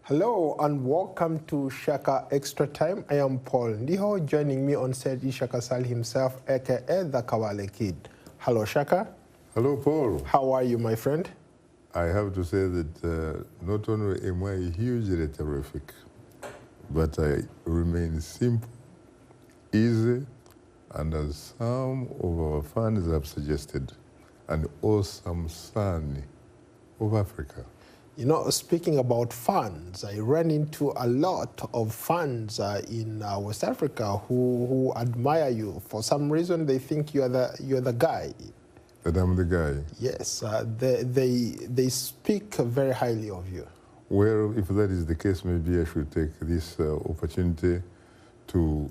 Hello and welcome to Shaka Extra Time. I am Paul Ndiho. Joining me on set is Shaka Sal himself, aka the Kawale Kid. Hello, Shaka. Hello, Paul. How are you, my friend? I have to say that not only am I hugely terrific, but I remain simple, easy, and as some of our fans have suggested, an awesome son of Africa. You know, speaking about fans, I ran into a lot of fans in West Africa who admire you. For some reason, they think you're the guy. That I'm the guy? Yes, they speak very highly of you. Well, if that is the case, maybe I should take this opportunity to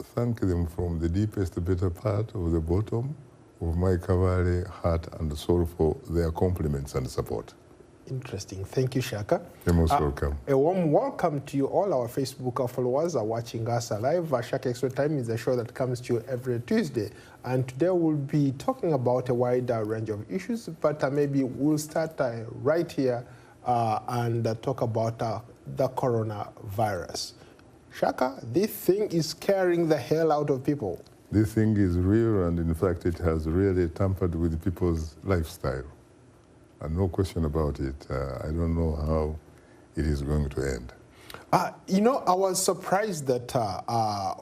thank them from the deepest, better part of the bottom of my Kawale heart and soul for their compliments and support. Interesting. Thank you, Shaka. You're most welcome. A warm welcome to you all. Our Facebook followers are watching us live. Shaka Extra Time is a show that comes to you every Tuesday. And today we'll be talking about a wider range of issues, but maybe we'll start right here and talk about the coronavirus. Shaka, this thing is scaring the hell out of people. This thing is real, and in fact, it has really tampered with people's lifestyle. And no question about it. I don't know how it is going to end. You know, I was surprised that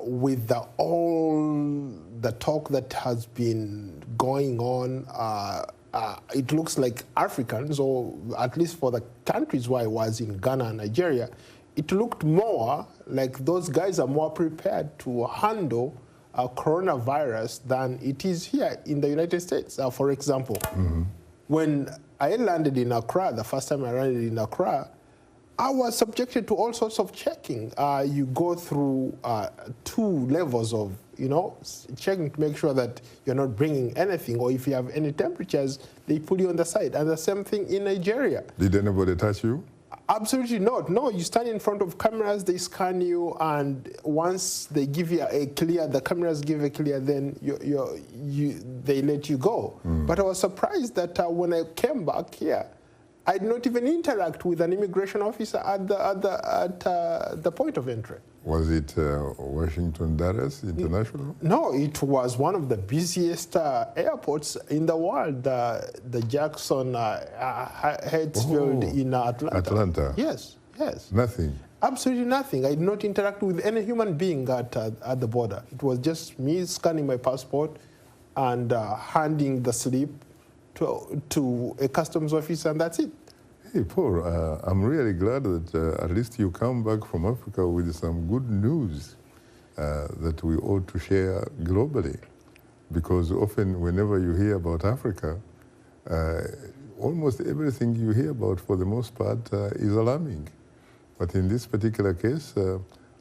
with all the talk that has been going on, it looks like Africans, or at least for the countries where I was in Ghana and Nigeria, it looked more like those guys are more prepared to handle coronavirus than it is here in the United States. For example, when I landed in Accra, the first time I landed in Accra, I was subjected to all sorts of checking. You go through 2 levels of, checking to make sure that you're not bringing anything, or if you have any temperatures, they put you on the side. And the same thing in Nigeria. Did anybody touch you? Absolutely not. No, you stand in front of cameras, they scan you, and once they give you a clear, the cameras give a clear, then they let you go. But I was surprised that when I came back here, I did not even interact with an immigration officer at the point of entry. Was it Washington Dulles International? No, it was one of the busiest airports in the world, the Jackson Hartsfield in Atlanta. Atlanta? Yes, yes. Nothing? Absolutely nothing. I did not interact with any human being at the border. It was just me scanning my passport and handing the slip to a customs officer, and that's it. Hey, Paul, I'm really glad that at least you come back from Africa with some good news that we ought to share globally. Because often, whenever you hear about Africa, almost everything you hear about, for the most part, is alarming. But in this particular case,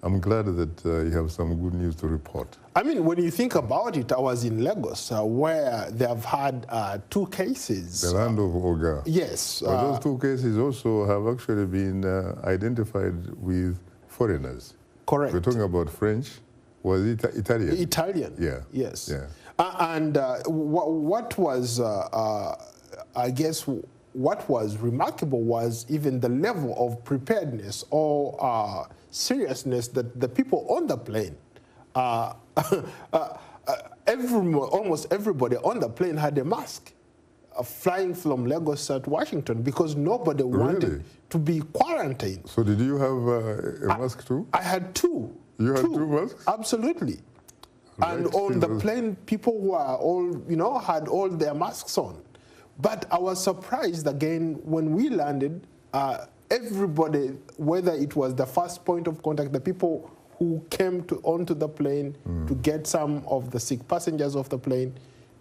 I'm glad that you have some good news to report. I mean, when you think about it, I was in Lagos, where they have had 2 cases. The land of Oga. Yes. But those 2 cases also have actually been identified with foreigners. Correct. We're talking about French. Was it Italian? Italian. Yeah. Yes. Yeah. And what was, I guess, what was remarkable was even the level of preparedness or seriousness that the people on the plane, almost everybody on the plane had a mask, flying from Lagos to Washington, because nobody wanted to be quarantined. So did you have a mask too? I had 2. You had 2 masks? Absolutely. Right. And on the plane, people were all, had all their masks on. But I was surprised again when we landed, everybody, whether it was the first point of contact, the people who came onto the plane to get some of the sick passengers off the plane,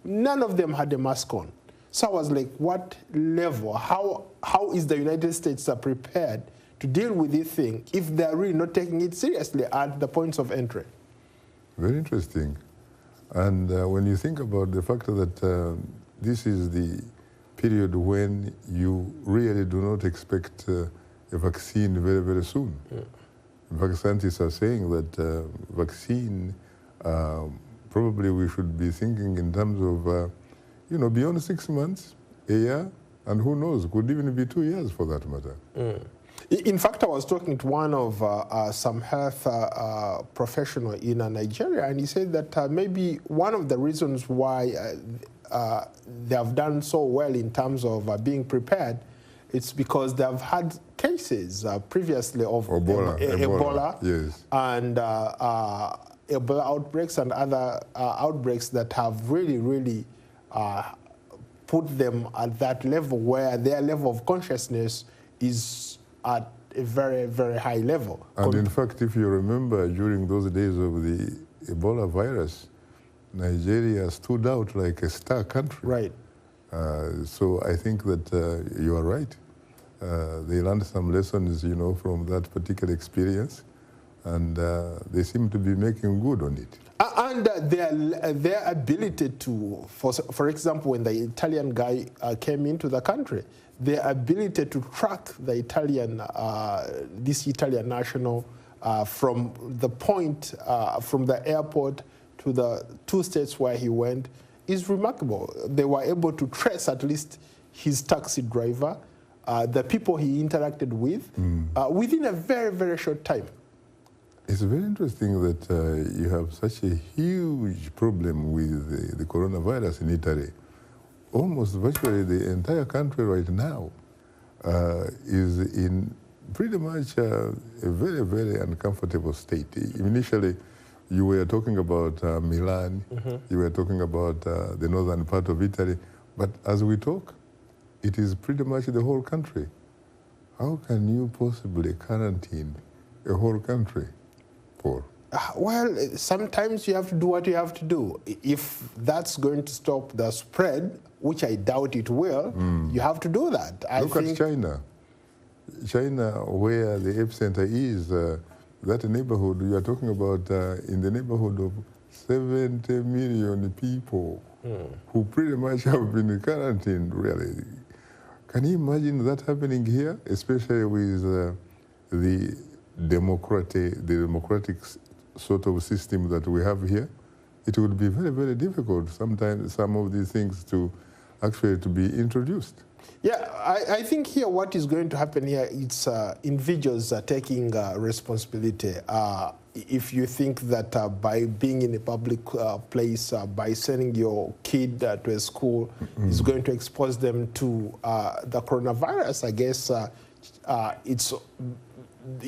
none of them had a mask on. So I was like, what level, how is the United States prepared to deal with this thing if they're really not taking it seriously at the points of entry? Very interesting. And when you think about the fact that this is the period when you really do not expect a vaccine very, very soon. Yeah. In fact, scientists are saying that vaccine, probably we should be thinking in terms of, beyond 6 months, a year, and who knows, could even be 2 years for that matter. In fact, I was talking to one of some health professional in Nigeria, and he said that maybe one of the reasons why they have done so well in terms of being prepared, it's because they have had cases previously of Ebola yes. and Ebola outbreaks and other outbreaks that have really put them at that level where their level of consciousness is at a very high level. And in fact, if you remember, during those days of the Ebola virus, Nigeria stood out like a star country. Right. So I think that you are right. They learned some lessons, you know, from that particular experience, and they seem to be making good on it. And their ability to, for example, when the Italian guy came into the country, their ability to track the Italian, this Italian national from the point, from the airport to the 2 states where he went is remarkable. They were able to trace at least his taxi driver, the people he interacted with, within a very short time. It's very interesting that you have such a huge problem with the coronavirus in Italy. Almost virtually the entire country right now is in pretty much a very uncomfortable state. Initially, you were talking about Milan, you were talking about the northern part of Italy, but as we talk, it is pretty much the whole country. How can you possibly quarantine a whole country? Well, sometimes you have to do what you have to do. If that's going to stop the spread, which I doubt it will, you have to do that. Look at China. China, where the epicenter is, that neighborhood, you are talking about in the neighborhood of 70 million people who pretty much have been quarantined, really. Can you imagine that happening here, especially with the democratic sort of system that we have here? It would be very difficult sometimes, some of these things to actually to be introduced. Yeah, I think here what is going to happen here, it's individuals taking responsibility. If you think that by being in a public place, by sending your kid to a school is going to expose them to the coronavirus, I guess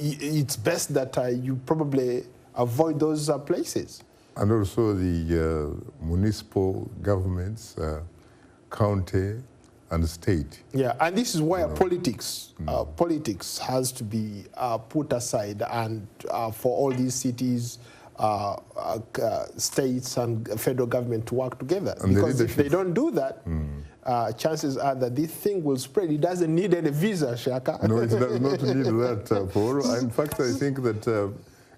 it's best that you probably avoid those places. And also the municipal governments, county and state. Yeah, and this is where politics has to be put aside, and for all these cities, states and federal government to work together. And because if they don't do that, chances are that this thing will spread. It doesn't need any visa, Shaka. No, it does not need that, Paul. In fact, I think that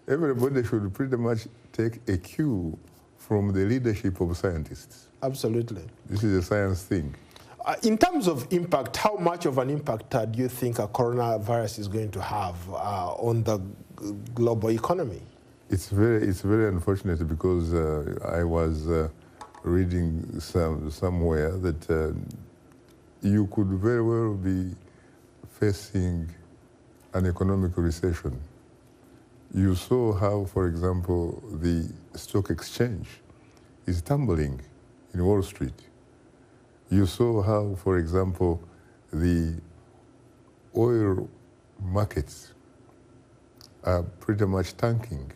everybody should pretty much take a cue from the leadership of scientists. Absolutely. This is a science thing. In terms of impact, how much of an impact do you think a coronavirus is going to have on the global economy? It's very unfortunate because I was reading somewhere that you could very well be facing an economic recession. You saw how, for example, the stock exchange is tumbling in Wall Street. You saw how, for example, the oil markets are pretty much tanking.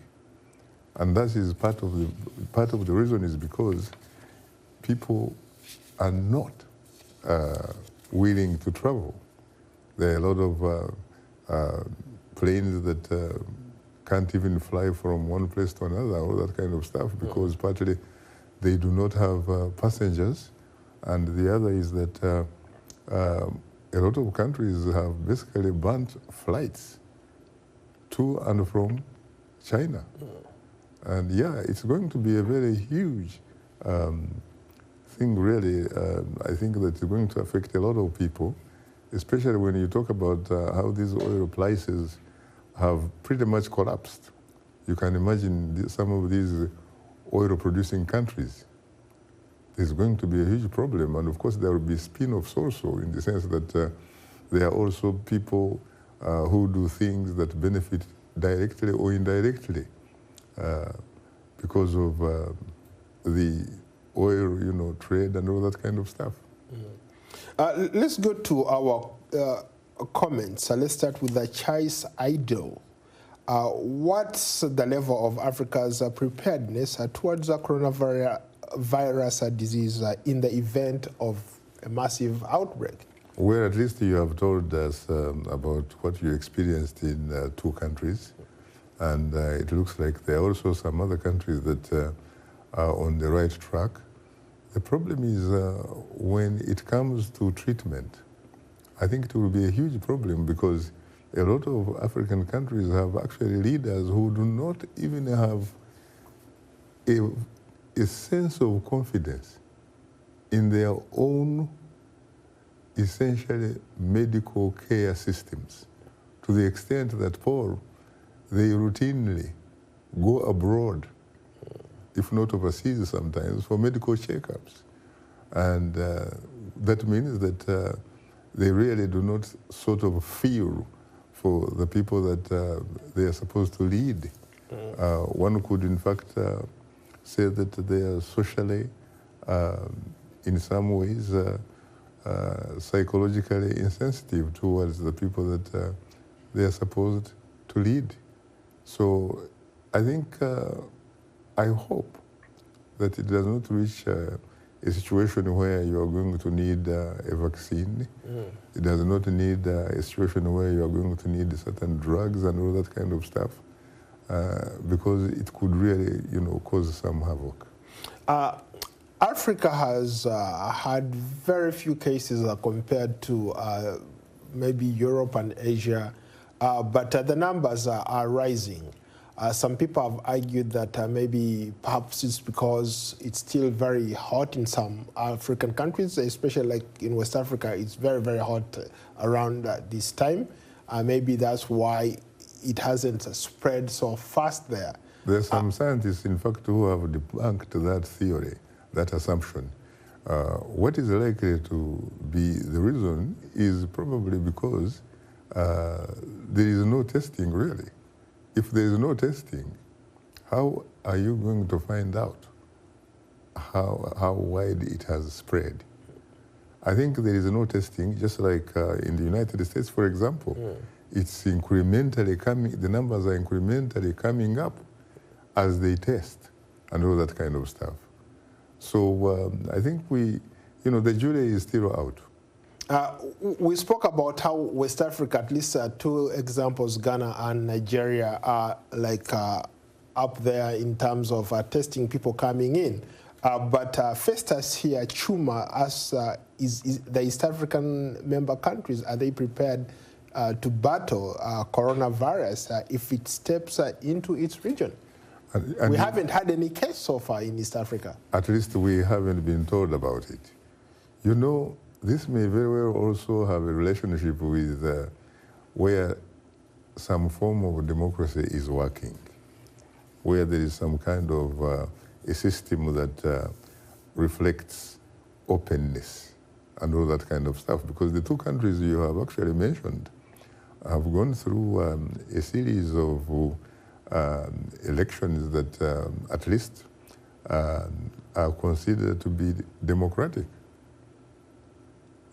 And that is part of the reason is because people are not willing to travel. There are a lot of planes that can't even fly from one place to another, all that kind of stuff, because partly they do not have passengers. And the other is that a lot of countries have basically banned flights to and from China. And yeah, it's going to be a very huge thing, really. I think that it's going to affect a lot of people, especially when you talk about how these oil prices have pretty much collapsed. You can imagine some of these oil-producing countries. There's going to be a huge problem, and of course there will be spin-offs also, in the sense that there are also people who do things that benefit directly or indirectly because of the oil, trade and all that kind of stuff. Let's go to our comments. Let's start with the Chais Idol. What's the level of Africa's preparedness towards the coronavirus disease in the event of a massive outbreak? Well, at least you have told us about what you experienced in 2 countries, and it looks like there are also some other countries that are on the right track. The problem is when it comes to treatment, I think it will be a huge problem because a lot of African countries have actually leaders who do not even have a sense of confidence in their own essentially medical care systems, to the extent that, Paul, they routinely go abroad, if not overseas sometimes, for medical checkups. And that means that they really do not sort of feel for the people that they are supposed to lead. One could, in fact, say that they are socially, in some ways, psychologically insensitive towards the people that they are supposed to lead. So I think, I hope that it does not reach a situation where you are going to need a vaccine. It does not need a situation where you are going to need certain drugs and all that kind of stuff, because it could really, cause some havoc. Africa has had very few cases compared to maybe Europe and Asia, but the numbers are rising. Some people have argued that maybe perhaps it's because it's still very hot in some African countries, especially like in West Africa. It's very, very hot around this time. Maybe that's why it hasn't spread so fast there. There are some scientists, in fact, who have debunked that theory, that assumption. What is likely to be the reason is probably because there is no testing, really. If there is no testing, how are you going to find out how wide it has spread? I think there is no testing, just like in the United States, for example. It's incrementally coming, the numbers are incrementally coming up as they test and all that kind of stuff. So I think the jury is still out. We spoke about how West Africa, at least 2 examples, Ghana and Nigeria, are like up there in terms of testing people coming in. But Festus here, Chuma, asks, is the East African member countries, are they prepared to battle coronavirus if it steps into its region? And we haven't had any case so far in East Africa. At least we haven't been told about it. This may very well also have a relationship with where some form of democracy is working, where there is some kind of a system that reflects openness and all that kind of stuff. Because the 2 countries you have actually mentioned have gone through a series of elections that at least are considered to be democratic.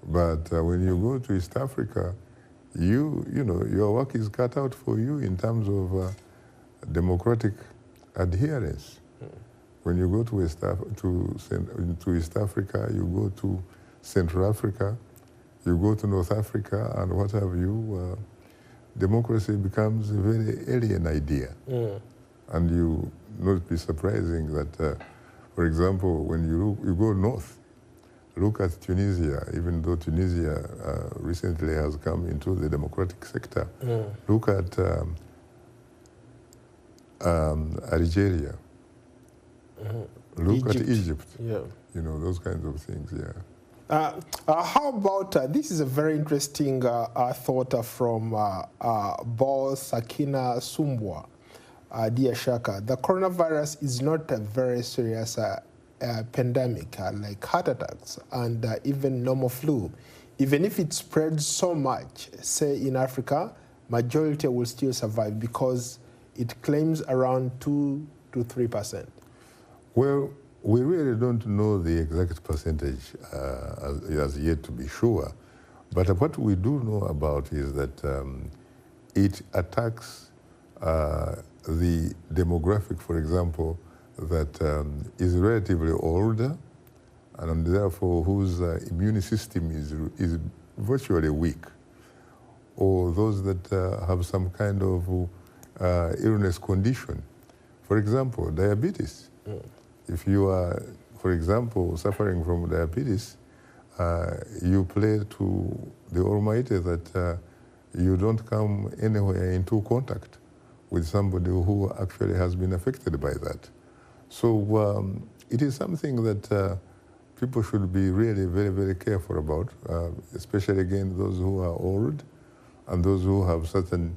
But when you go to East Africa, your work is cut out for you in terms of democratic adherence. When you go to East Africa, you go to Central Africa, you go to North Africa, and what have you, democracy becomes a very alien idea. And you not be surprising that, for example, when you go north, look at Tunisia, even though Tunisia recently has come into the democratic sector. Look at Algeria. Look at Egypt. Yeah. Those kinds of things, How about, this is a very interesting thought from Bo Sakina Sumbwa, Dear Shaka. The coronavirus is not a very serious pandemic like heart attacks and even normal flu. Even if it spreads so much, say in Africa, majority will still survive because it claims around 2 to 3%? Well, we really don't know the exact percentage as yet to be sure. But what we do know about is that it attacks the demographic, for example, that is relatively older and therefore whose immune system is virtually weak, or those that have some kind of illness condition. For example, diabetes. If you are, for example, suffering from diabetes, you pray to the Almighty that you don't come anywhere into contact with somebody who actually has been affected by that. So it is something that people should be really very, very careful about, especially, again, those who are old and those who have certain,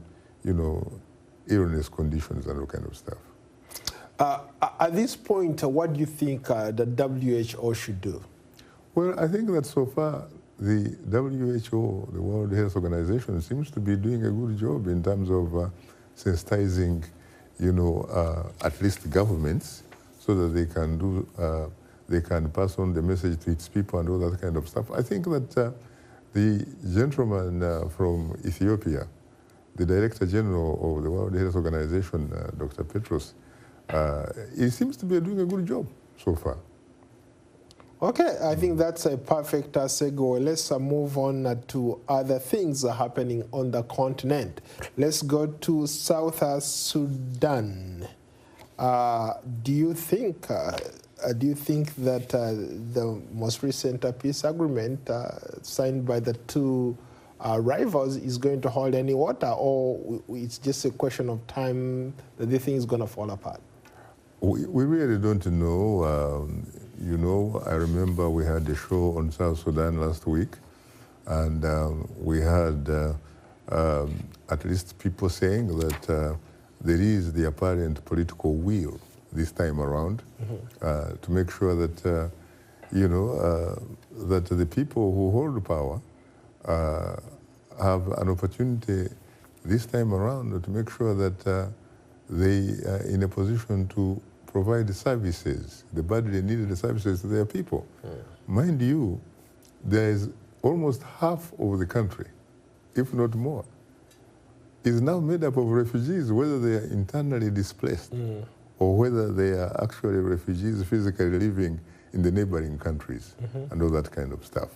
illness conditions and all kind of stuff. At this point, what do you think the WHO should do? Well, I think that so far the WHO, the World Health Organization, seems to be doing a good job in terms of sensitizing, at least governments, so that they can pass on the message to its people and all that kind of stuff. I think that the gentleman from Ethiopia, the Director General of the World Health Organization, Dr. Petros, he seems to be doing a good job so far. Okay, I think that's a perfect segue. Let's move on to other things happening on the continent. Let's go to South Sudan. Do you think that the most recent peace agreement signed by the two rivals is going to hold any water, or it's just a question of time that the thing is going to fall apart? We really don't know. I remember we had a show on South Sudan last week, and we had at least people saying that there is the apparent political will this time around to make sure that, that the people who hold power have an opportunity this time around to make sure that they are in a position to provide services, the badly needed services to their people. Mind you, there is almost half of the country, if not more, is now made up of refugees, whether they are internally displaced or whether they are actually refugees physically living in the neighboring countries and all that kind of stuff.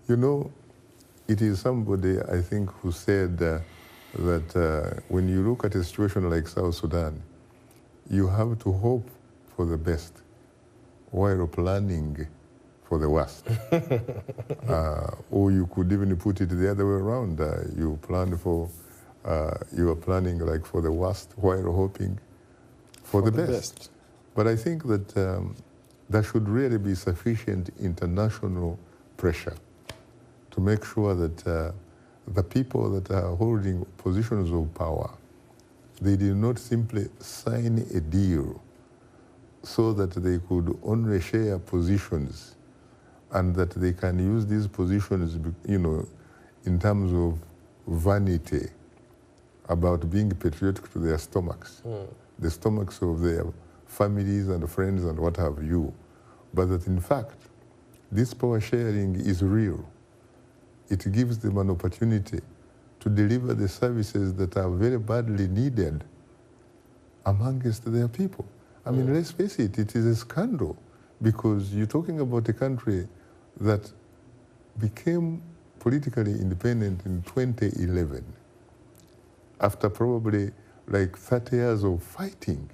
It is somebody, I think, who said that when you look at a situation like South Sudan, you have to hope for the best while planning for the worst. Or you could even put it the other way around. You are planning like for the worst while hoping for the best. But I think that there should really be sufficient international pressure to make sure that the people that are holding positions of power, they did not simply sign a deal so that they could only share positions and that they can use these positions, in terms of vanity, about being patriotic to their stomachs, the stomachs of their families and friends and what have you. But that in fact, this power sharing is real. It gives them an opportunity to deliver the services that are very badly needed amongst their people. I mean, let's face it, it is a scandal, because you're talking about a country that became politically independent in 2011, after probably like 30 years of fighting,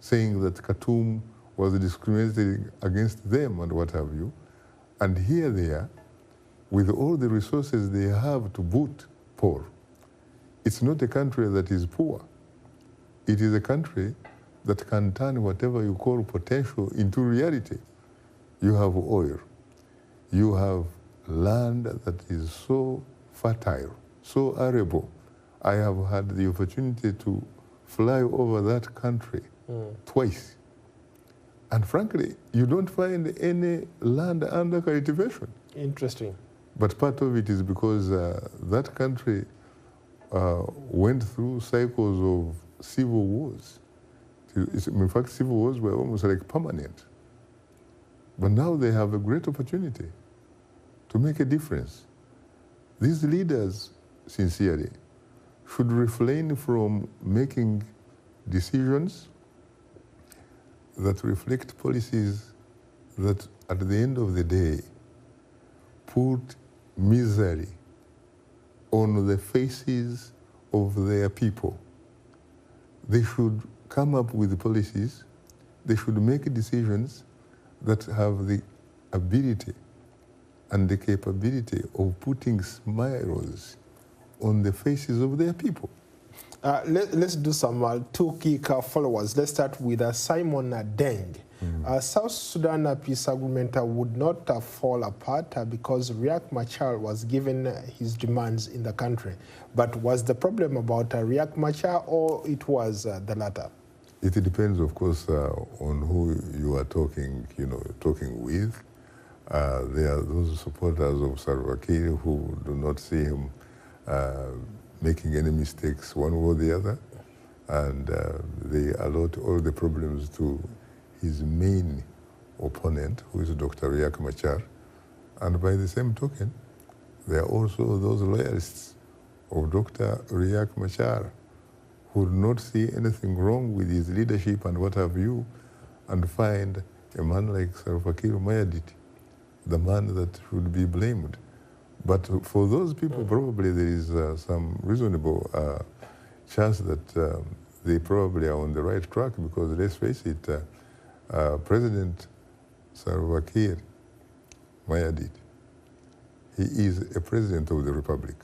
saying that Khartoum was discriminating against them and what have you. And here they are, with all the resources they have to boot for. It's not a country that is poor. It is a country that can turn whatever you call potential into reality. You have oil. You have land that is so fertile, so arable. I have had the opportunity to fly over that country twice. And frankly, you don't find any land under cultivation. Interesting. But part of it is because that country went through cycles of civil wars. In fact, civil wars were almost like permanent. But now they have a great opportunity to make a difference. These leaders, sincerely, should refrain from making decisions that reflect policies that, at the end of the day, put misery on the faces of their people. They should come up with policies, they should make decisions that have the ability and the capability of putting smiles on the faces of their people. Let's do some two key followers. Let's start with Simon Deng. South Sudan peace agreement would not fall apart because Riek Machar was given his demands in the country. But was the problem about Riek Machar, or it was the latter? It depends, of course, on who you are talking with. There are those supporters of Salva Kiir who do not see him making any mistakes one way or the other, and they allot all the problems to his main opponent, who is Dr. Riek Machar. And by the same token, there are also those loyalists of Dr. Riek Machar who do not see anything wrong with his leadership and what have you, and find a man like Salva Kiir Mayardit the man that should be blamed. But for those people, probably there is some reasonable chance that they probably are on the right track, because let's face it, President Salva Kiir Mayardit, he is a president of the Republic.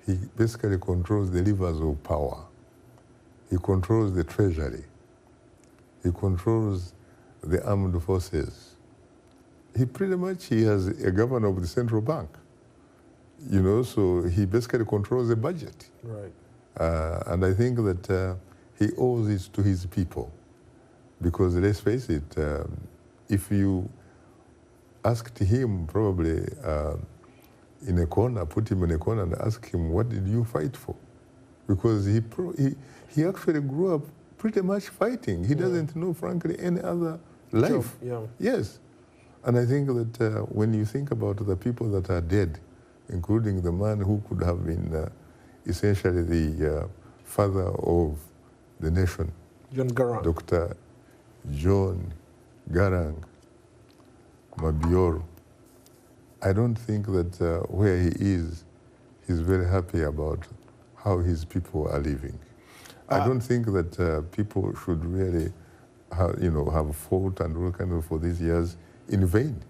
He basically controls the levers of power. He controls the treasury. He controls the armed forces. He has a governor of the central bank, so he basically controls the budget. Right. And I think that he owes it to his people, because let's face it, if you asked him probably in a corner, put him in a corner and ask him, what did you fight for? Because he actually grew up pretty much fighting. He doesn't know, frankly, any other life. Job, Yes. And I think that when you think about the people that are dead, including the man who could have been essentially the father of the nation, John Garang. Dr. John Garang Mabior, I don't think that where he is, he's very happy about how his people are living. I don't think that people should really have fought and all kind of for these years in vain.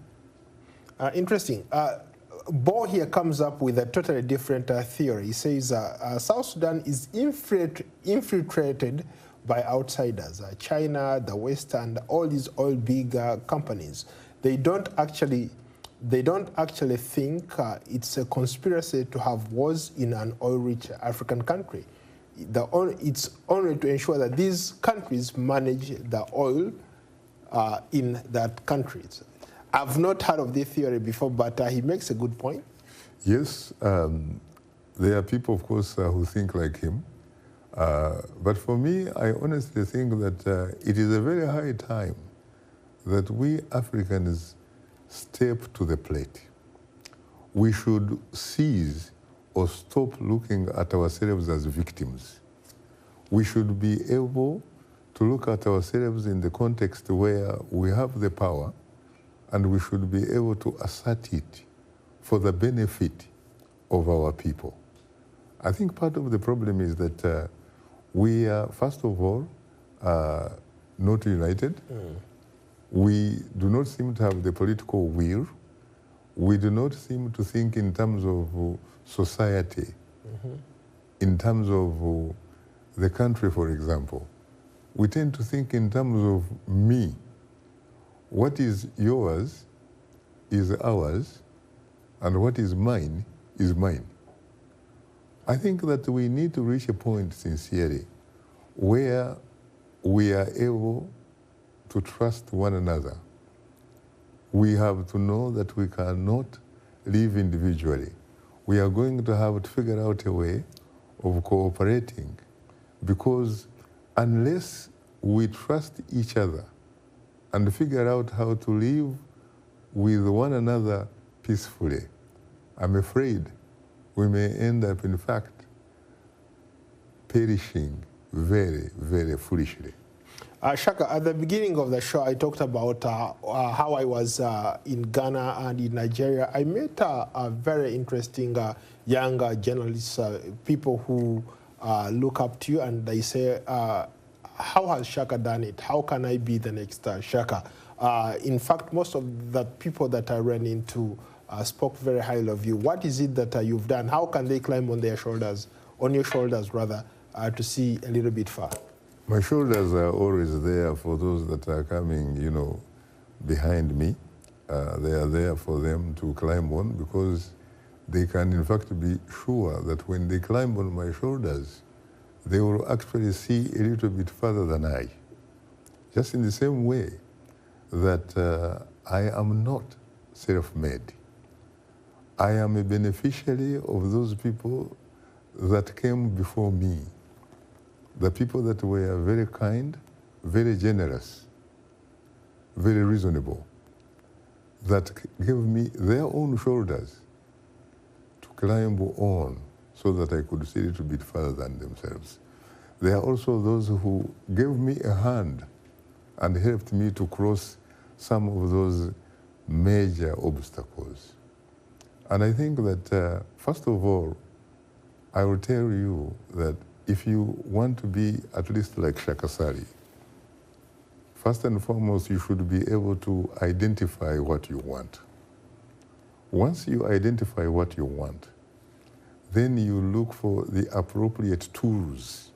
Interesting. Bo here comes up with a totally different theory. He says South Sudan is infiltrated by outsiders, China, the West, and all these oil big companies. They don't actually think it's a conspiracy to have wars in an oil-rich African country. It's only to ensure that these countries manage the oil in that countries. I've not heard of this theory before, but he makes a good point. Yes, there are people, of course, who think like him. But for me, I honestly think that it is a very high time that we Africans step to the plate. We should cease or stop looking at ourselves as victims. We should be able to look at ourselves in the context where we have the power, and we should be able to assert it for the benefit of our people. I think part of the problem is that we are, first of all, not united. We do not seem to have the political will. We do not seem to think in terms of society, in terms of the country, for example. We tend to think in terms of me. What is yours is ours, and what is mine is mine. I think that we need to reach a point, sincerely, where we are able to trust one another. We have to know that we cannot live individually. We are going to have to figure out a way of cooperating, because unless we trust each other and figure out how to live with one another peacefully, I'm afraid we may end up, in fact, perishing very, very foolishly. Shaka, at the beginning of the show, I talked about how I was in Ghana and in Nigeria. I met a very interesting young journalists, people who look up to you, and they say, how has Shaka done it? How can I be the next Shaka? In fact, most of the people that I ran into spoke very highly of you. What is it that you've done? How can they climb on your shoulders rather, to see a little bit far? My shoulders are always there for those that are coming, behind me. They are there for them to climb on, because they can, in fact, be sure that when they climb on my shoulders, they will actually see a little bit further than I. Just in the same way that I am not self-made. I am a beneficiary of those people that came before me. The people that were very kind, very generous, very reasonable, that gave me their own shoulders to climb on so that I could see a little bit further than themselves. There are also those who gave me a hand and helped me to cross some of those major obstacles. And I think that, first of all, I will tell you that if you want to be at least like Shaka Sali, first and foremost, you should be able to identify what you want. Once you identify what you want, then you look for the appropriate tools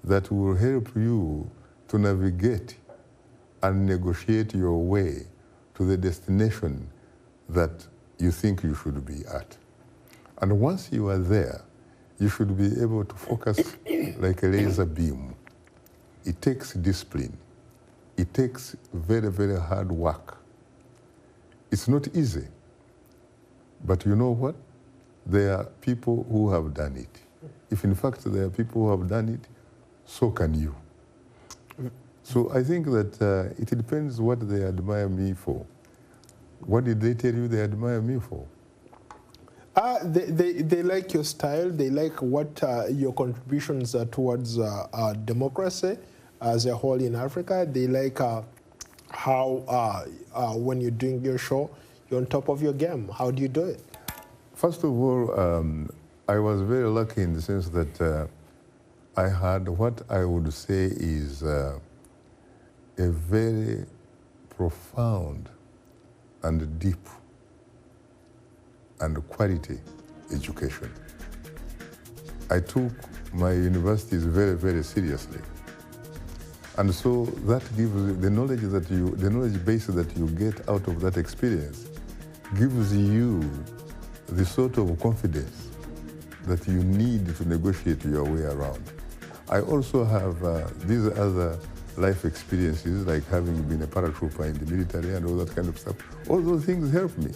that will help you to navigate and negotiate your way to the destination that you think you should be at. And once you are there, you should be able to focus like a laser beam. It takes discipline. It takes very, very hard work. It's not easy. But you know what? There are people who have done it. If in fact there are people who have done it, so can you. So I think that it depends what they admire me for. What did they tell you they admire me for? They like your style. They like what your contributions are towards democracy as a whole in Africa. They like how when you're doing your show, you're on top of your game. How do you do it? First of all, I was very lucky in the sense that I had what I would say is a very profound and deep and quality education. I took my universities very, very seriously. And so that gives the knowledge base that you get out of that experience gives you the sort of confidence that you need to negotiate your way around. I also have these other life experiences, like having been a paratrooper in the military and all that kind of stuff. All those things help me.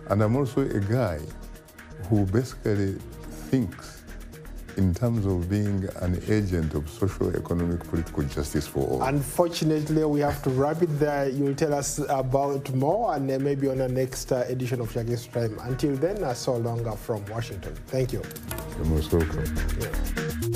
And I'm also a guy who basically thinks in terms of being an agent of social, economic, political justice for all. Unfortunately, we have to wrap it there. You'll tell us about more, and then maybe on the next edition of Shaka's Time. Until then, so long from Washington. Thank you. You're most welcome. Yeah.